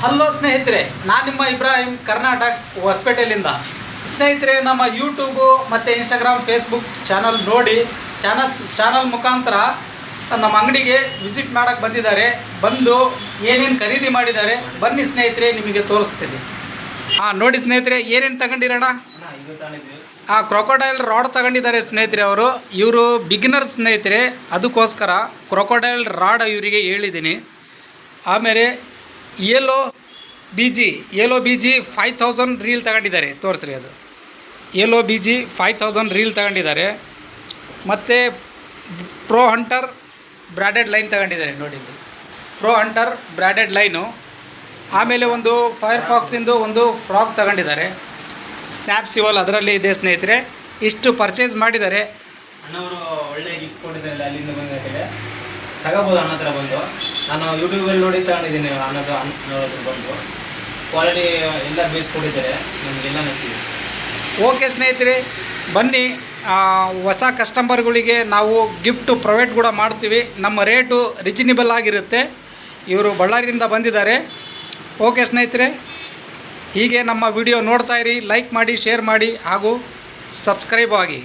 Hello ಸ್ನೇಹಿತರೆ, ನಾನು ನಿಮ್ಮ ಇಬ್ರಾಹಿಂ ಕರ್ನಾಟಕ ಹೊಸಪೇಟೆಯಿಂದ. ಸ್ನೇಹಿತರೆ, ನಮ್ಮ ಯೂಟ್ಯೂಬು ಮತ್ತು ಇನ್ಸ್ಟಾಗ್ರಾಮ್ ಫೇಸ್ಬುಕ್ ಚಾನಲ್ ನೋಡಿ ಚಾನಲ್ ಮುಖಾಂತರ ನಮ್ಮ ಅಂಗಡಿಗೆ ವಿಸಿಟ್ ಮಾಡೋಕ್ಕೆ ಬಂದಿದ್ದಾರೆ. ಬಂದು ಏನೇನು ಖರೀದಿ ಮಾಡಿದ್ದಾರೆ ಬನ್ನಿ ಸ್ನೇಹಿತರೆ, ನಿಮಗೆ ತೋರಿಸ್ತೀನಿ. ನೋಡಿ ಸ್ನೇಹಿತರೆ, ಏನೇನು ತಗೊಂಡಿರೋಣ? ಕ್ರೊಕೊಡೈಲ್ ರಾಡ್ ತಗೊಂಡಿದ್ದಾರೆ ಸ್ನೇಹಿತರೆ. ಇವರು ಬಿಗಿನರ್ ಸ್ನೇಹಿತರೆ, ಅದಕ್ಕೋಸ್ಕರ ಕ್ರೊಕೊಡೈಲ್ ರಾಡ್ ಇವರಿಗೆ ಹೇಳಿದ್ದೀನಿ. ಆಮೇಲೆ ಏಲೋ ಬಿ ಜಿ 5000 ರೀಲ್ ತಗೊಂಡಿದ್ದಾರೆ. ತೋರಿಸ್ರಿ, ಅದು ಏಲೋ ಬಿ ಜಿ 5000 ರೀಲ್ ತಗೊಂಡಿದ್ದಾರೆ. ಮತ್ತು ಪ್ರೋ ಹಂಟರ್ ಬ್ರಾಡೆಡ್ ಲೈನ್ ತಗೊಂಡಿದ್ದಾರೆ. ನೋಡಿ, ಪ್ರೋ ಹಂಟರ್ ಬ್ರಾಡೆಡ್ ಲೈನು. ಆಮೇಲೆ ಒಂದು ಫೈರ್ ಫಾಕ್ಸಿಂದು ಒಂದು ಫ್ರಾಕ್ ತಗೊಂಡಿದ್ದಾರೆ. ಸ್ನ್ಯಾಪ್ ಸಿವಲ್ ಅದರಲ್ಲಿ ಇದೆ ಸ್ನೇಹಿತರೆ. ಇಷ್ಟು ಪರ್ಚೇಸ್ ಮಾಡಿದ್ದಾರೆ. ಅಣ್ಣವರು ಒಳ್ಳೆ ಗಿಫ್ಟ್ ಕೊಟ್ಟಿದ್ದಾರೆ. ಅಲ್ಲಿಂದ ಬಂದ ತಗೋಬೋದು ಅಣ್ಣ ಹತ್ರ ಬಂದು. ನಾನು ಯೂಟ್ಯೂಬಲ್ಲಿ ನೋಡಿ ತಗೊಂಡಿದ್ದೀನಿ. ಅನ್ನೋದು ಬಂದು ಕ್ವಾಲಿಟಿ ಎಲ್ಲ ಬೇಯಿಸ್ಕೊಟ್ಟಿದ್ದಾರೆ, ನಮಗೆಲ್ಲ ನಚ್ಚಿದೆ. ಓಕೆ ಸ್ನೇಹಿತರೆ, ಬನ್ನಿ. ಹೊಸ ಕಸ್ಟಮರ್ಗಳಿಗೆ ನಾವು ಗಿಫ್ಟು ಪ್ರೊವೈಡ್ ಕೂಡ ಮಾಡ್ತೀವಿ. ನಮ್ಮ ರೇಟು ರೀಸನೇಬಲ್ ಆಗಿರುತ್ತೆ. ಇವರು ಬಳ್ಳಾರಿಯಿಂದ ಬಂದಿದ್ದಾರೆ. ಓಕೆ ಸ್ನೇಹಿತರೆ, ಹೀಗೆ ನಮ್ಮ ವಿಡಿಯೋ ನೋಡ್ತಾಯಿರಿ. ಲೈಕ್ ಮಾಡಿ, ಶೇರ್ ಮಾಡಿ ಹಾಗೂ ಸಬ್ಸ್ಕ್ರೈಬ್ ಆಗಿ.